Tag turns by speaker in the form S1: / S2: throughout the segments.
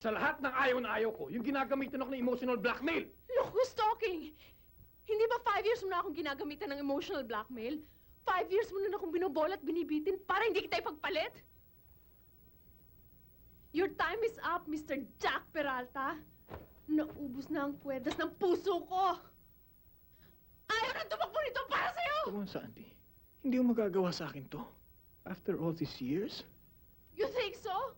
S1: Sa lahat ng ayaw na ayaw ko, yung ginagamitan ako ng emotional blackmail.
S2: Look who's talking! Hindi ba 5 years mo na akong ginagamitan ng emotional blackmail? 5 years mo na akong binobola at binibitin para hindi kita ipagpalit? Your time is up, Mr. Jack Peralta. Naubos na ang kwerdas ng puso ko. Ayaw na tumakbo nito para sa'yo!
S1: Come on, Sandy. Hindi mo magagawa sa akin to. After all these years?
S2: You think so?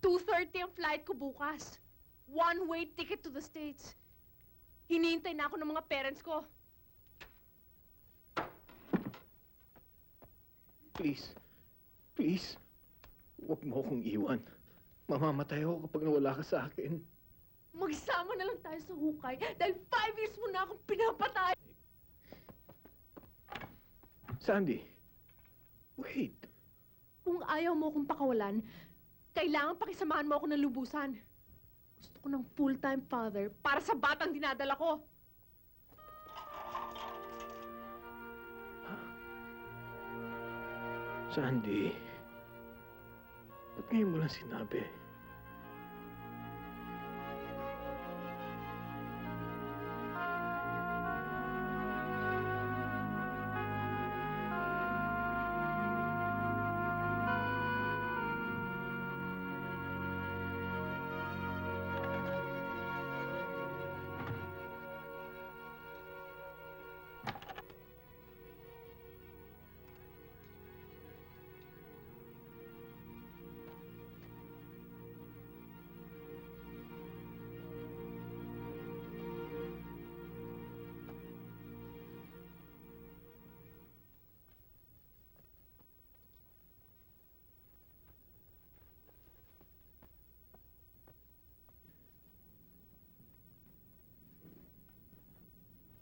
S2: 2:30 ang flight ko bukas. One-way ticket to the States. Hinihintay na ako ng mga parents ko.
S1: Please. Please. Huwag mo akong iwan. Mamamatay ako kapag nawala ka sa akin.
S2: Magsama na lang tayo sa hukay dahil 5 years mo na akong pinapatay.
S1: Sandy. Wait.
S2: Kung ayaw mo akong pakawalan, kailangan pakisamahan mo ako ng lubusan. Gusto ko ng full-time father para sa batang dinadala ko.
S1: Sandy. Ba't ngayon mo lang sinabi?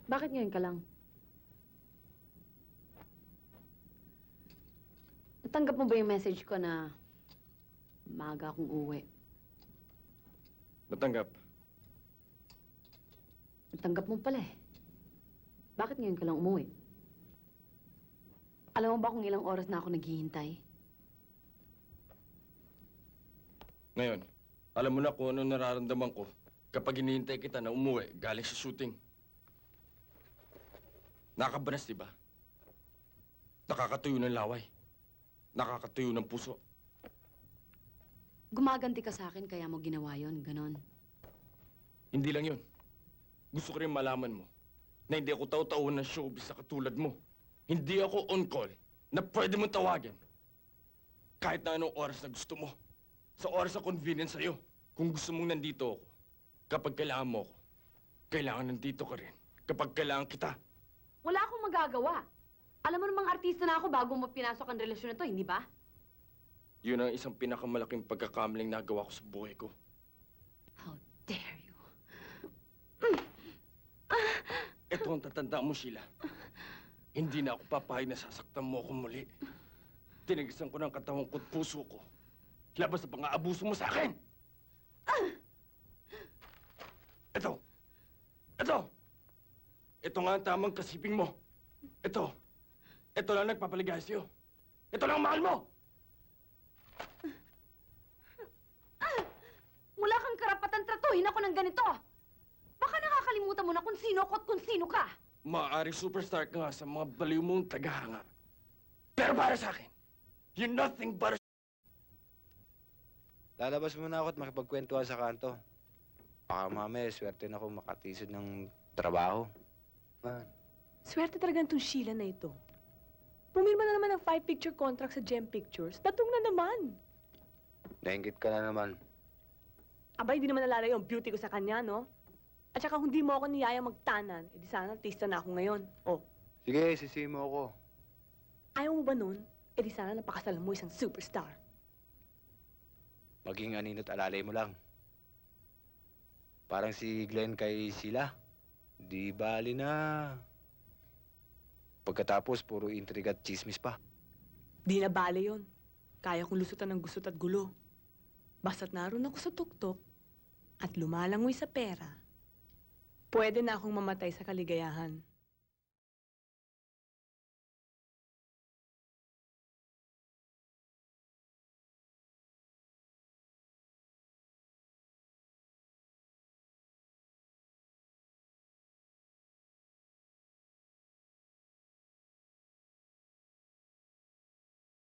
S3: Bakit ngayon ka lang? Natanggap mo ba yung message ko na maaga akong uwi?
S4: Natanggap.
S3: Natanggap mo pala eh. Bakit ngayon ka lang umuwi? Alam mo ba kung ilang oras na ako naghihintay?
S4: Ngayon, alam mo na kung ano nararamdaman ko kapag hinihintay kita na umuwi galing sa shooting. Nakakabanas, di ba? Nakakatuyo ng laway. Nakakatuyo ng puso.
S3: Gumaganti ka sa akin kaya mo ginawa yon, ganon.
S4: Hindi lang yun. Gusto ko rin malaman mo na hindi ako taw-tauhan ng showbiz na katulad mo. Hindi ako on-call na pwede mong tawagin. Kahit na anong oras na gusto mo. Sa oras na convenient sa'yo. Kung gusto mong nandito ako, kapag kailangan mo ako, kailangan nandito ka rin. Kapag kailangan kita.
S3: Wala akong magagawa. Alam mo namang artista na ako bago mo pinasok ang relasyon na to, hindi ba?
S4: Yun ang isang pinakamalaking pagkakamaling nagawa ko sa buhay ko.
S3: How dare you?
S4: Ito ang tatandaan mo, Sheila. Hindi na ako papayag na sasaktan mo ako muli. Tinigisan ko ng katawan ko at puso ko. Labas sa pang-aabuso mo sa akin! Ito! Ito! Ito nga ang tamang kasiping mo. Ito. Ito lang nagpapaligay sa'yo. Ito lang ang mahal mo!
S3: Wala kang karapatan tratuhin ako ng ganito. Baka nakakalimutan mo na kung sino ako at kung sino ka.
S4: Maaari superstar ka nga sa mga baliw mong tagahanga. Pero para sa akin, you're nothing but a...
S5: Lalabas muna ako at makipagkwentuhan sa kanto. Baka mamaya, swerte na ako makatisod ng trabaho. Man.
S6: Swerte talaga itong Sheila na ito. Pumirma na naman ng 5-picture contract sa Gem Pictures. Datong na naman.
S5: Nainggit ka na naman.
S6: Aba, hindi naman nalalayo ang beauty ko sa kanya, no? At saka kung di mo ako niyaya magtanan, edi sana artista na ako ngayon. Oh,
S5: Sige, sisihin mo ako.
S6: ayaw mo ba nun? Edi sana napakasalan mo isang superstar.
S5: Maging anino't alalay mo lang. Parang si Glenn kay Sheila. Di bali na. Pagkatapos, puro intriga at chismis pa.
S6: Di na bale yun. Kaya kong lusutan ng gusot at gulo. Basta't naroon ako sa tuktok at lumalangoy sa pera, pwede na akong mamatay sa kaligayahan.